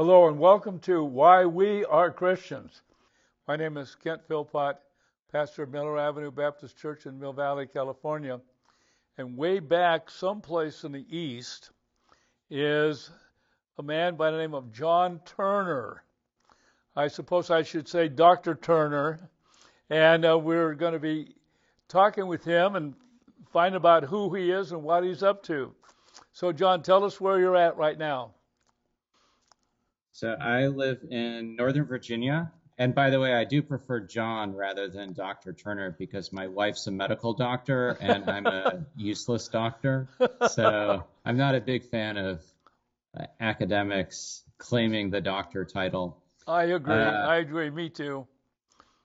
Hello and welcome to Why We Are Christians. My name is Kent Philpott, pastor of Miller Avenue Baptist Church in Mill Valley, California. And way back someplace in the east is a man by the name of John Turner. I suppose I should say Dr. Turner. And we're going to be talking with him and find about who he is and what he's up to. So John, tell us where you're at right now. So I live in Northern Virginia. And by the way, I do prefer John rather than Dr. Turner because my wife's a medical doctor and I'm a useless doctor. So I'm not a big fan of academics claiming the doctor title. I agree. Me too.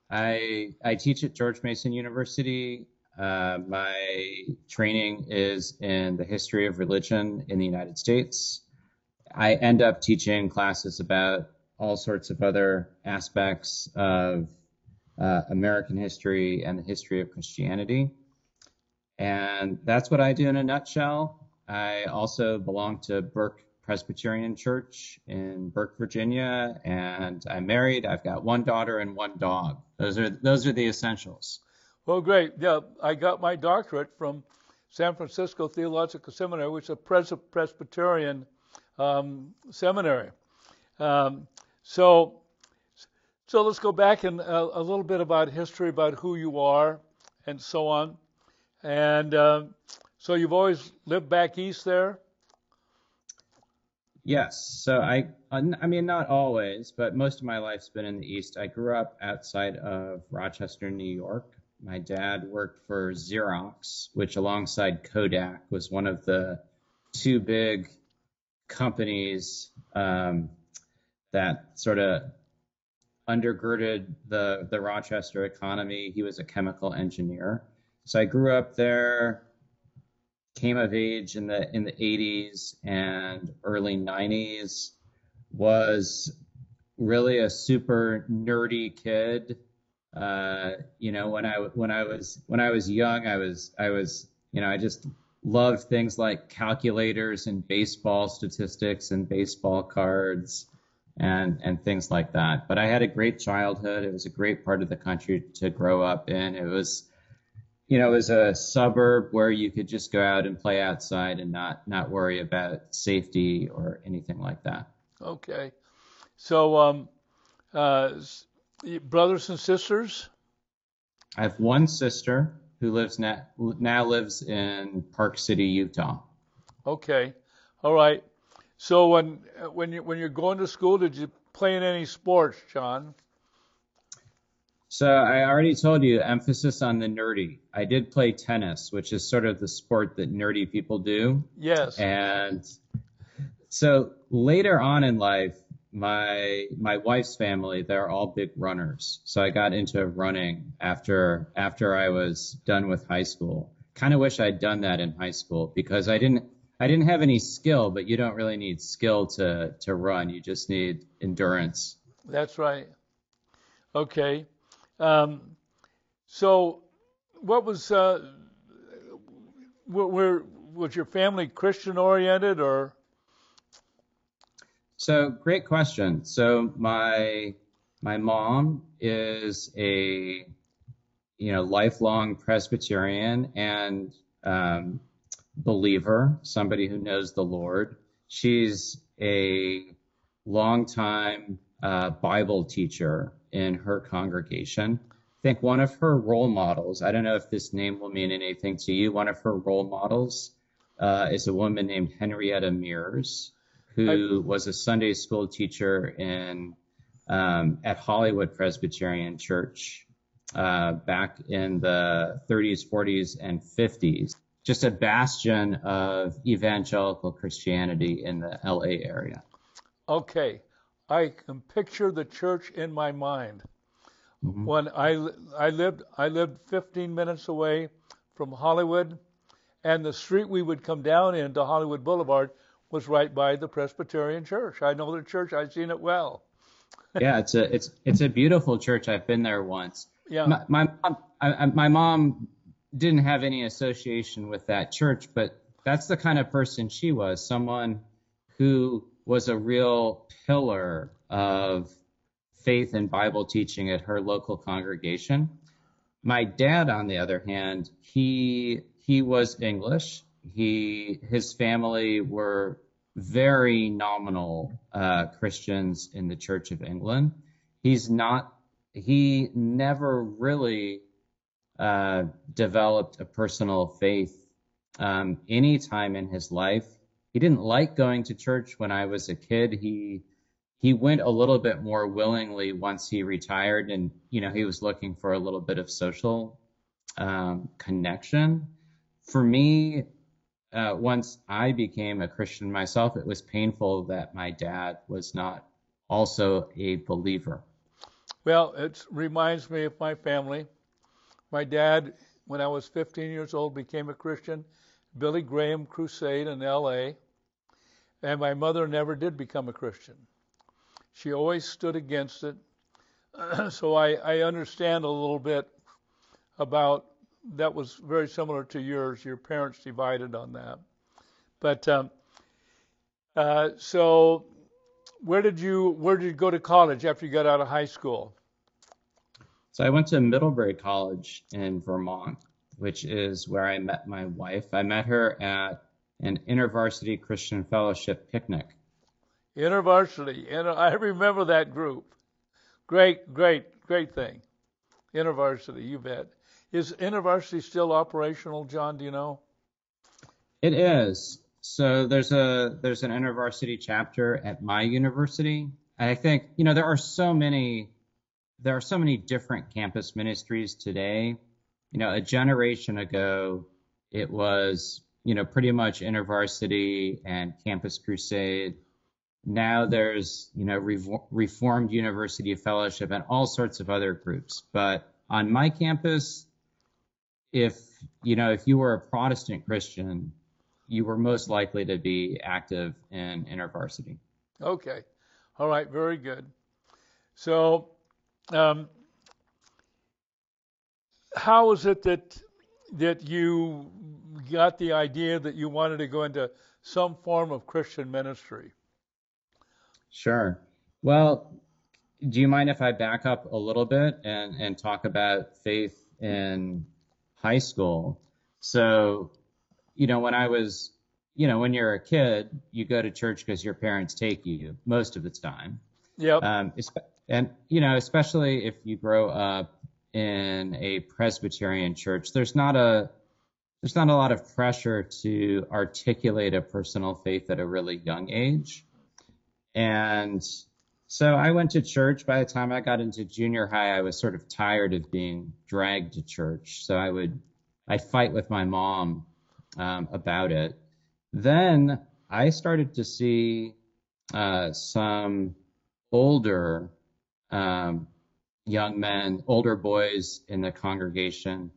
I teach at George Mason University. My training is in the history of religion in the United States. I end up teaching classes about all sorts of other aspects of American history and the history of Christianity. And that's what I do in a nutshell. I also belong to Burke Presbyterian Church in Burke, Virginia, and I'm married. I've got one daughter and one dog. Those are the essentials. Well, great. Yeah, I got my doctorate from San Francisco Theological Seminary, which is a Presbyterian seminary. So let's go back and a little bit about history, about who you are, and so on. And so you've always lived back east there? Yes. So I mean, not always, but most of my life's been in the East. I grew up outside of Rochester, New York. My dad worked for Xerox, which alongside Kodak was one of the two big companies that sort of undergirded the Rochester economy. He was a chemical engineer. So I grew up there, came of age in the 80s and early 90s, was really a super nerdy kid. When I was young, I just loved things like calculators and baseball statistics and baseball cards and things like that. But I had a great childhood. It was a great part of the country to grow up in. It was a suburb where you could just go out and play outside and not worry about safety or anything like that. Okay. So brothers and sisters? I have one sister who now lives in Park City, Utah. Okay. All right. So when you're going to school, did you play in any sports, John? So I already told you, emphasis on the nerdy. I did play tennis, which is sort of the sport that nerdy people do. Yes. And so later on in life, my wife's family, they're all big runners. So I got into running after I was done with high school. Kind of wish I'd done that in high school because I didn't have any skill, but you don't really need skill to run. You just need endurance. That's right. Okay. So what was was your family Christian oriented or? So great question. So my mom is a lifelong Presbyterian and believer, somebody who knows the Lord. She's a longtime Bible teacher in her congregation. I think one of her role models, I don't know if this name will mean anything to you, one of her role models is a woman named Henrietta Mears, who was a Sunday school teacher at Hollywood Presbyterian Church back in the 30s, 40s, and 50s. Just a bastion of evangelical Christianity in the LA area. Okay, I can picture the church in my mind. Mm-hmm. When I lived 15 minutes away from Hollywood, and the street we would come down into Hollywood Boulevard was right by the Presbyterian Church. I know the church. I've seen it well. Yeah, it's a beautiful church. I've been there once. Yeah. My mom didn't have any association with that church, but that's the kind of person she was, someone who was a real pillar of faith and Bible teaching at her local congregation. My dad, on the other hand, he was English. His family were very nominal Christians in the Church of England. He's not. He never really developed a personal faith any time in his life. He didn't like going to church when I was a kid. He went a little bit more willingly once he retired, and he was looking for a little bit of social connection. For me, once I became a Christian myself, it was painful that my dad was not also a believer. Well, it reminds me of my family. My dad, when I was 15 years old, became a Christian, Billy Graham crusade in L.A., and my mother never did become a Christian. She always stood against it. So I understand a little bit about that. Was very similar to yours. Your parents divided on that. But so where did you go to college after you got out of high school? So I went to Middlebury College in Vermont, which is where I met my wife. I met her at an InterVarsity Christian Fellowship picnic. InterVarsity, and I remember that group. Great, great, great thing. InterVarsity, you bet. Is InterVarsity still operational, John? Do you know? It is. So there's an InterVarsity chapter at my university. And I think, there are so many different campus ministries today. A generation ago, it was, pretty much InterVarsity and Campus Crusade. Now there's, Reformed University Fellowship and all sorts of other groups. But on my campus, if you were a Protestant Christian, you were most likely to be active in InterVarsity. Okay. All right. Very good. So, um, how is it that you got the idea that you wanted to go into some form of Christian ministry? Sure. Well, do you mind if I back up a little bit and talk about faith in high school? So, when you're a kid, you go to church because your parents take you most of the time. Yep. And, especially if you grow up in a Presbyterian church, there's not a lot of pressure to articulate a personal faith at a really young age. And so I went to church. By the time I got into junior high, I was sort of tired of being dragged to church. So I'd fight with my mom about it. Then I started to see some older young men, older boys in the congregation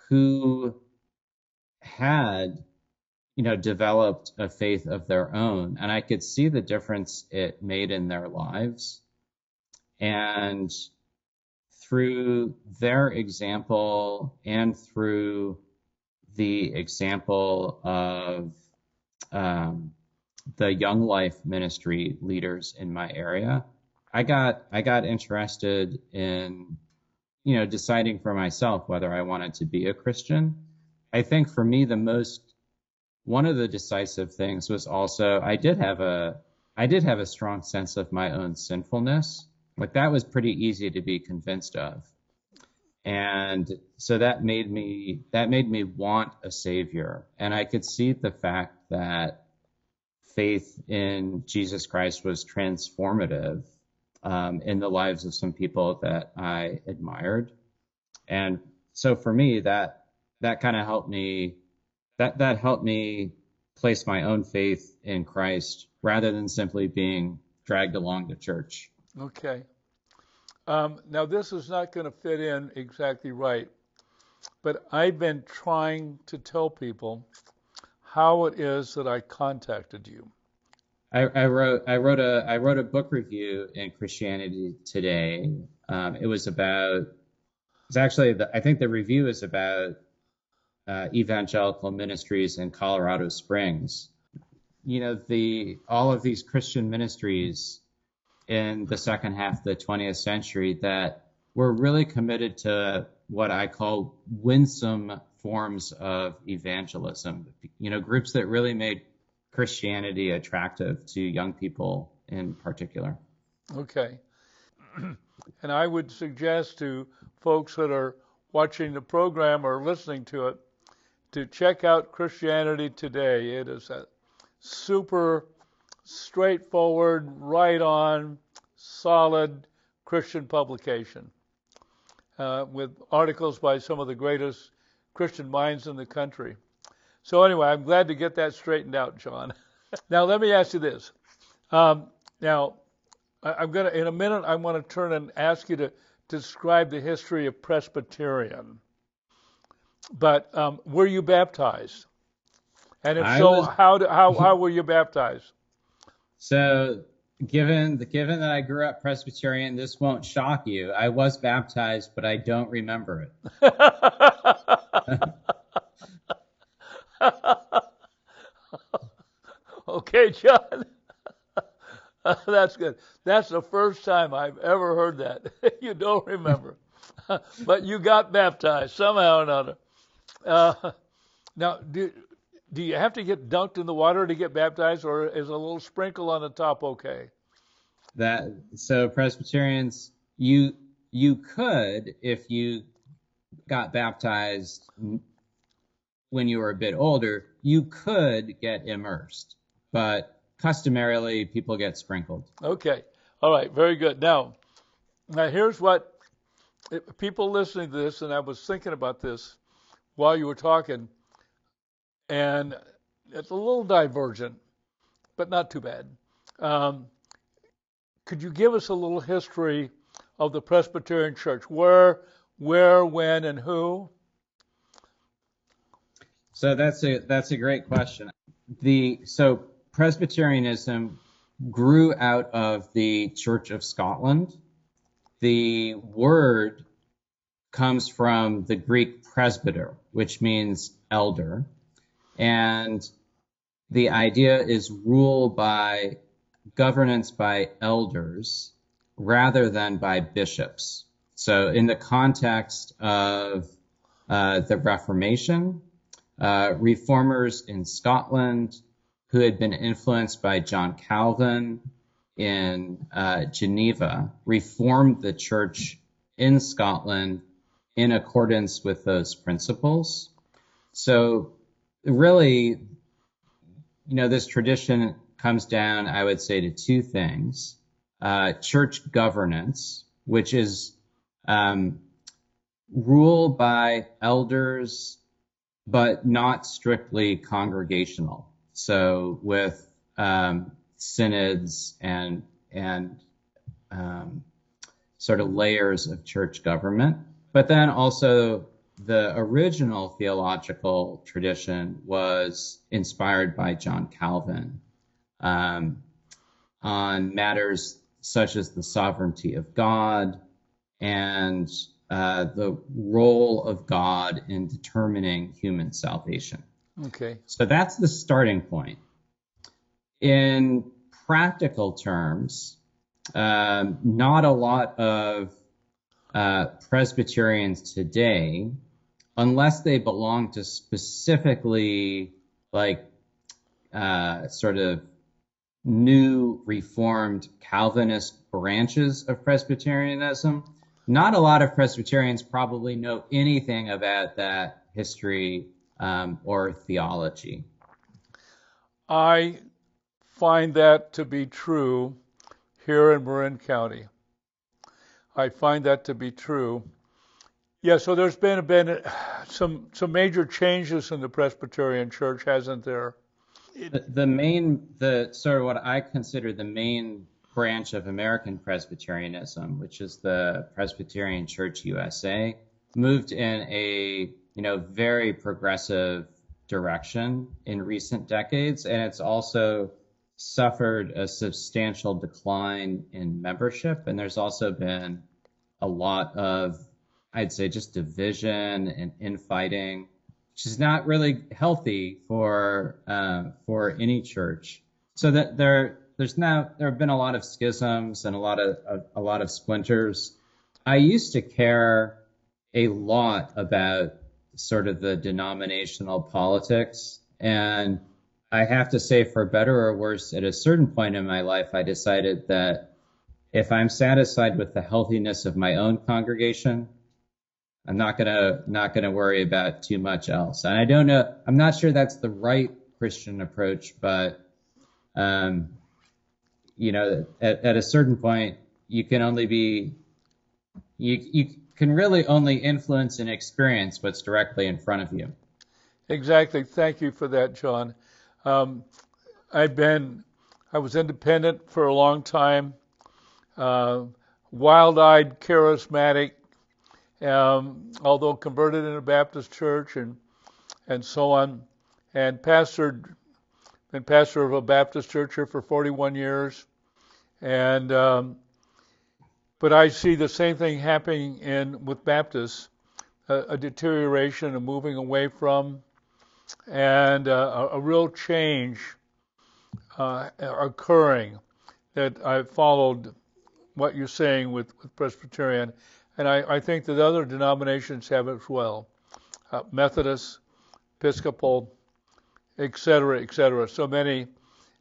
who had developed a faith of their own, and I could see the difference it made in their lives. And through their example and through the example of the Young Life ministry leaders in my area, I got interested in deciding for myself whether I wanted to be a Christian. I think for me one of the decisive things was also I did have a strong sense of my own sinfulness. Like that was pretty easy to be convinced of. And so that made me want a savior. And I could see the fact that faith in Jesus Christ was transformative in the lives of some people that I admired. And so for me, that kind of helped me. That helped me place my own faith in Christ rather than simply being dragged along to church. Okay. Now, this is not going to fit in exactly right, but I've been trying to tell people how it is that I contacted you. I wrote a book review in Christianity Today. I think the review is about evangelical ministries in Colorado Springs. all of these Christian ministries in the second half of the 20th century that were really committed to what I call winsome forms of evangelism, groups that really made Christianity attractive to young people in particular. Okay. And I would suggest to folks that are watching the program or listening to it to check out Christianity Today. It is a super straightforward, right on, solid Christian publication with articles by some of the greatest Christian minds in the country. So anyway, I'm glad to get that straightened out, John. Now let me ask you this. Now, I'm going to, in a minute, I want to turn and ask you to describe the history of Presbyterian. But were you baptized? And if so, how were you baptized? So, given that I grew up Presbyterian, this won't shock you. I was baptized, but I don't remember it. Okay, John. That's good. That's the first time I've ever heard that. You don't remember. But you got baptized somehow or another. Now, do you have to get dunked in the water to get baptized, or is a little sprinkle on the top okay? So Presbyterians, you could, if you got baptized when you were a bit older, you could get immersed, but customarily people get sprinkled. Okay. All right. Very good. Now here's what people listening to this, and I was thinking about this while you were talking, and it's a little divergent, but not too bad. Could you give us a little history of the Presbyterian Church? Where, when, and who? So that's a great question. So Presbyterianism grew out of the Church of Scotland. The word comes from the Greek presbyter, which means elder. And the idea is governance by elders rather than by bishops. So in the context of the Reformation, reformers in Scotland who had been influenced by John Calvin in Geneva reformed the church in Scotland in accordance with those principles. So really, this tradition comes down, I would say, to two things. Church governance, which is rule by elders, but not strictly congregational. So with synods and sort of layers of church government. But then also the original theological tradition was inspired by John Calvin on matters such as the sovereignty of God and the role of God in determining human salvation. Okay. So that's the starting point. In practical terms, not a lot of Presbyterians today, unless they belong to specifically sort of new Reformed Calvinist branches of Presbyterianism, not a lot of Presbyterians probably know anything about that history or theology. I find that to be true here in Marin County. I find that to be true. Yeah, so there's been some major changes in the Presbyterian Church, hasn't there? The sort of what I consider the main branch of American Presbyterianism, which is the Presbyterian Church USA, moved in a very progressive direction in recent decades, and it's also suffered a substantial decline in membership, and there's also been a lot of, I'd say, just division and infighting is not really healthy for any church. So that there have been a lot of schisms and a lot of splinters. I used to care a lot about sort of the denominational politics, and I have to say, for better or worse, at a certain point in my life, I decided that if I'm satisfied with the healthiness of my own congregation, I'm not gonna worry about too much else. And I don't know, I'm not sure that's the right Christian approach, but um, at a certain point, you can only be you can really only influence and experience what's directly in front of you. Exactly. Thank you for that, John. Um, I've been, I was independent for a long time, uh, wild-eyed, charismatic, although converted in a Baptist church and so on, and been pastor of a Baptist church here for 41 years, and but I see the same thing happening with Baptists, a deterioration, a moving away from, and a real change occurring. That I followed what you're saying with Presbyterian, and I think that other denominations have as well, Methodist, Episcopal, et cetera, et cetera. So many,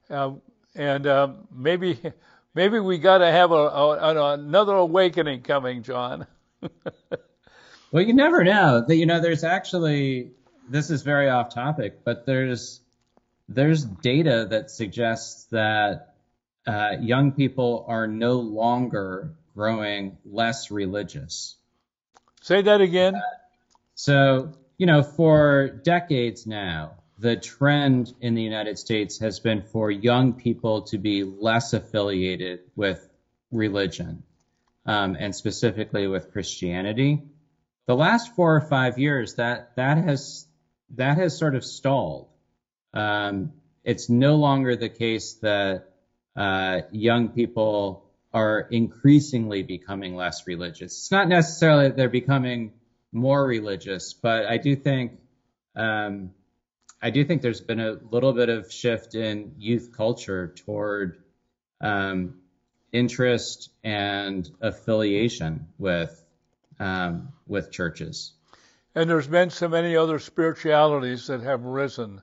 uh, and maybe we got to have another awakening coming, John. Well, you never know. There's actually, this is very off topic, but there's data that suggests that young people are no longer growing less religious. Say that again. So, for decades now, the trend in the United States has been for young people to be less affiliated with religion, and specifically with Christianity. The last 4 or 5 years, that has sort of stalled. It's no longer the case that young people are increasingly becoming less religious. It's not necessarily that they're becoming more religious, but I do think there's been a little bit of shift in youth culture toward interest and affiliation with churches. And there's been so many other spiritualities that have risen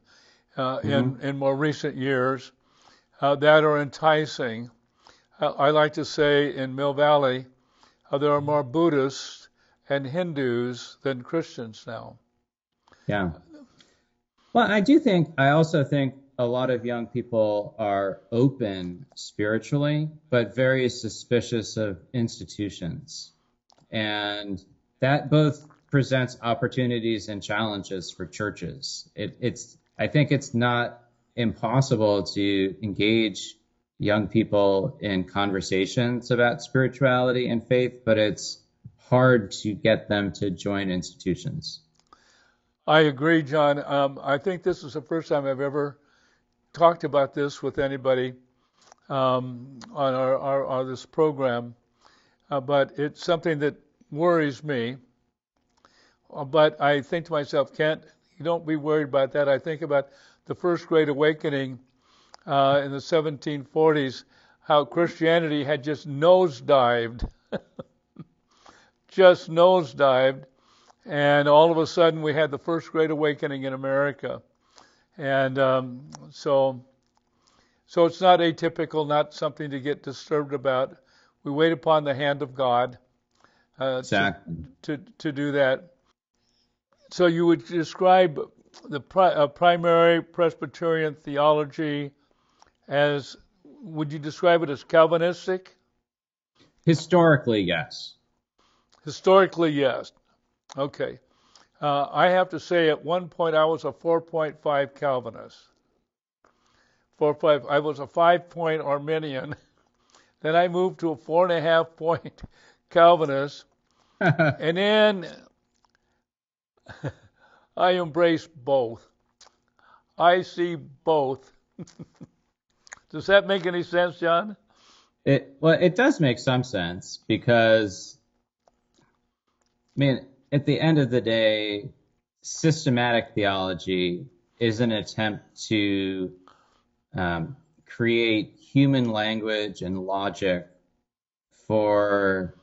Mm-hmm. in more recent years that are enticing. I like to say in Mill Valley, there are more Buddhists and Hindus than Christians now. Yeah. Well, I also think a lot of young people are open spiritually, but very suspicious of institutions. And that both presents opportunities and challenges for churches. I think it's not impossible to engage young people in conversations about spirituality and faith, but it's hard to get them to join institutions. I agree, John. I think this is the first time I've ever talked about this with anybody on this program, but it's something that worries me. But I think to myself, Kent, you don't be worried about that. I think about the First Great Awakening in the 1740s, how Christianity had just nosedived, just nosedived, and all of a sudden we had the First Great Awakening in America. And so it's not atypical, not something to get disturbed about. We wait upon the hand of God Exactly. to do that. So you would describe the primary Presbyterian theology as, would you describe it as Calvinistic? Historically, yes. Historically, yes. Okay. I have to say at one point I was a 4.5 Calvinist. 4.5. I was a 5-point Arminian. Then I moved to a 4.5-point Calvinist. And then I embrace both. I see both. Does that make any sense, John? It does make some sense because, I mean, at the end of the day, systematic theology is an attempt to create human language and logic for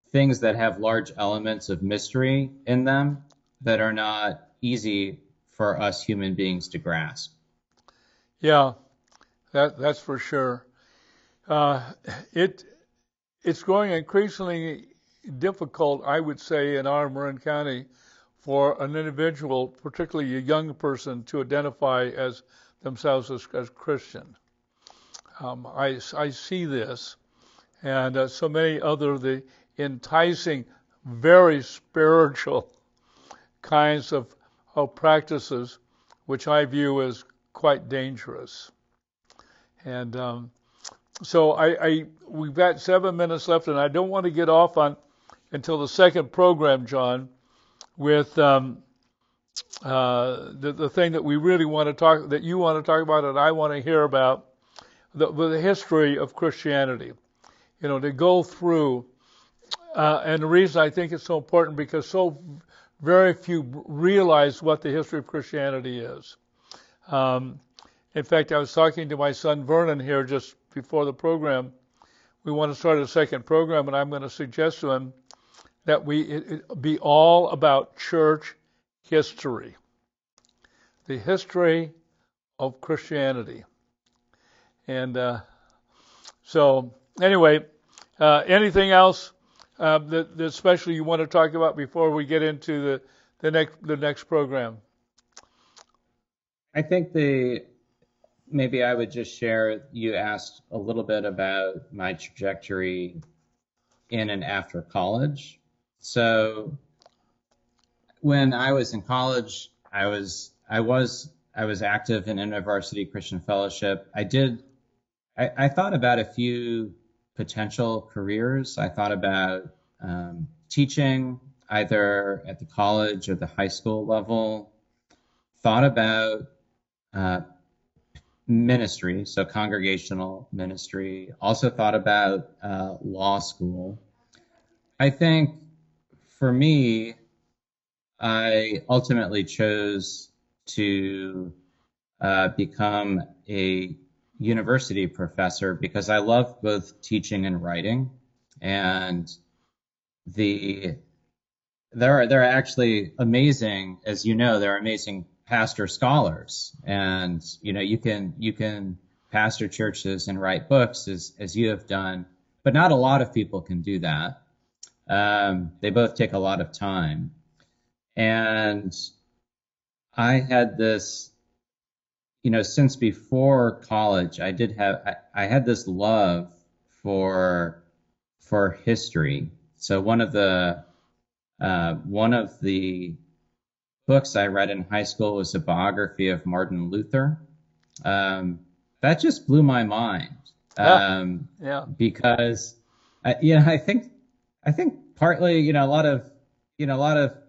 things that have large elements of mystery in them that are not easy for us human beings to grasp. Yeah, that's for sure. Uh, it it's growing increasingly difficult, I would say, in our Marin County for an individual, particularly a young person, to identify as themselves as Christian. I see this, and so many other the enticing, very spiritual kinds of practices, which I view as quite dangerous. And so we've got 7 minutes left, and I don't want to get off on until the second program, John, with the thing that we really want to talk, that you want to talk about, and I want to hear about, the history of Christianity. You know, to go through, and the reason I think it's so important because so very few realize what the history of Christianity is. In fact, I was talking to my son Vernon here just before the program. We want to start a second program, and I'm going to suggest to him that it be all about church history, the history of Christianity. And so, anyway, anything else that especially you want to talk about before we get into the next program? I think maybe I would just share, you asked a little bit about my trajectory in and after college. So when I was in college, I was active in InterVarsity Christian Fellowship. I thought about a few potential careers. I thought about teaching either at the college or the high school level. Thought about ministry, so congregational ministry. Also thought about law school. I think for me, I ultimately chose to become a university professor because I love both teaching and writing, and there are actually amazing, as you know, there are amazing pastor scholars, and you can pastor churches and write books as you have done, but not a lot of people can do that. They both take a lot of time, and I had this, since before college, I had this love for history. So one of the books I read in high school was a biography of Martin Luther. That just blew my mind. Yeah. Because I think partly, a lot of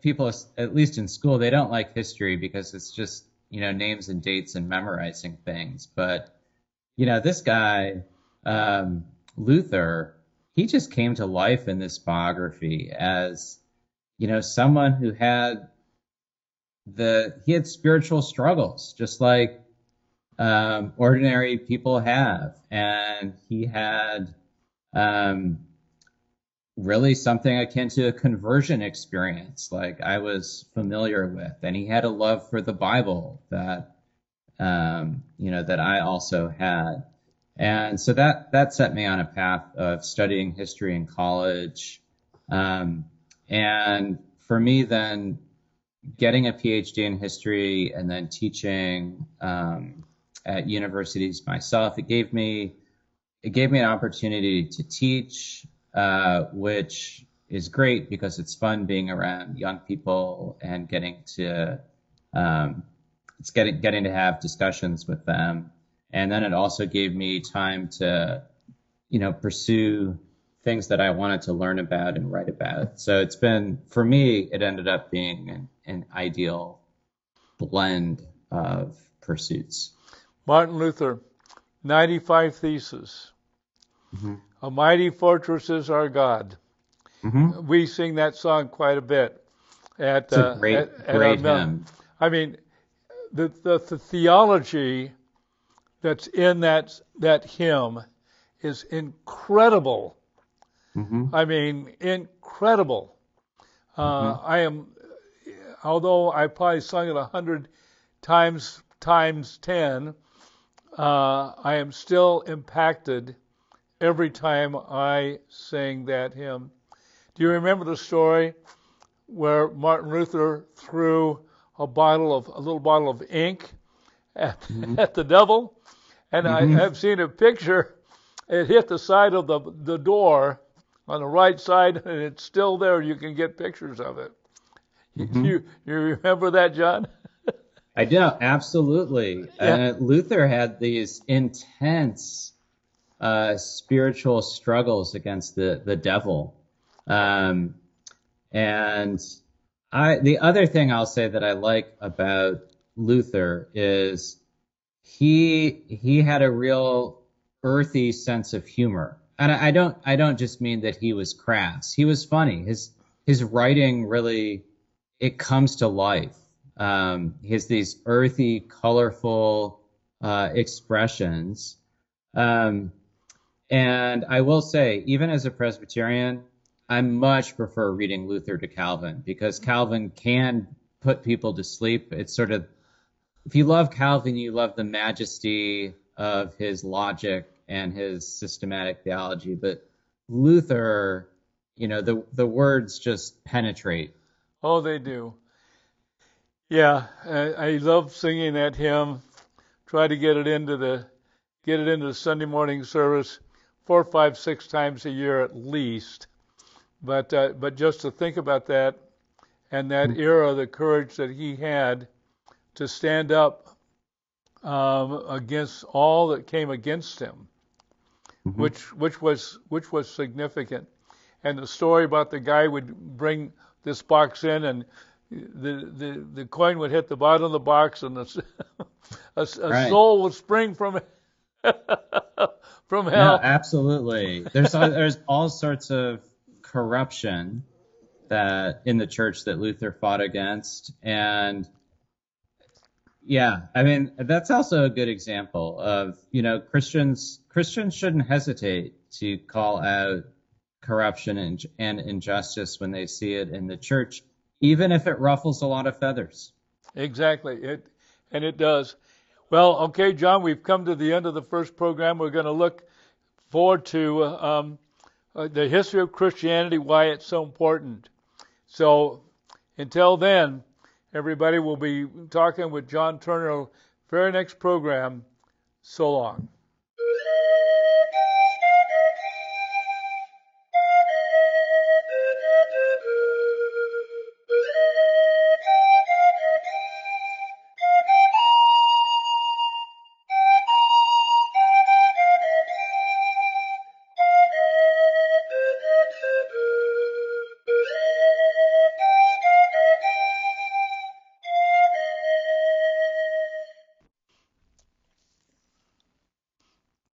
people, at least in school, they don't like history because it's just, names and dates and memorizing things. But, this guy, Luther, he just came to life in this biography as, someone who had spiritual struggles, just like ordinary people have. And he had really something akin to a conversion experience, like I was familiar with. And he had a love for the Bible that that I also had. And so that set me on a path of studying history in college. And for me, then getting a PhD in history and then teaching at universities myself, it gave me an opportunity to teach, which is great because it's fun being around young people and getting to have discussions with them. And then it also gave me time to, pursue things that I wanted to learn about and write about. So for me, it ended up being an ideal blend of pursuits. Martin Luther, 95 Theses. Mm-hmm. A mighty fortress is our God. Mm-hmm. We sing that song quite a bit. It's a great, at our great mill. hymn. I mean, the theology that's in that hymn is incredible. Hmm. I mean, incredible. Hmm. I am, although I probably sung it 100 times 10, I am still impacted every time I sing that hymn. Do you remember the story where Martin Luther threw a little bottle of ink at, Hmm. at the devil? And I Hmm. have seen a picture. It hit the side of the door on the right side, and it's still there. You can get pictures of it. Hmm. You remember that, John? I do, absolutely. Yeah. Luther had these intense spiritual struggles against the devil. Um, and the other thing I'll say that I like about Luther is he had a real earthy sense of humor. And I don't just mean that he was crass. He was funny. His writing really, it comes to life. He has these earthy, colorful expressions. Um, and I will say, even as a Presbyterian, I much prefer reading Luther to Calvin because Calvin can put people to sleep. It's sort of, if you love Calvin, you love the majesty of his logic and his systematic theology. But Luther, the words just penetrate. Oh, they do. Yeah, I love singing that hymn. Try to get it into the Sunday morning service 4, 5, 6 times a year at least. But just to think about that and that era, the courage that he had to stand up against all that came against him, Mm-hmm. which was significant. And the story about the guy would bring this box in, and the coin would hit the bottom of the box, and a Right. soul would spring from from No, hell. absolutely. There's all sorts of corruption that in the church that Luther fought against, and yeah, I mean that's also a good example of Christians shouldn't hesitate to call out corruption and injustice when they see it in the church, even if it ruffles a lot of feathers. Exactly. It does. Well, okay, John, we've come to the end of the first program. We're going to look forward to the history of Christianity, why it's so important. So until then, everybody will be talking with John Turner very next program. So long.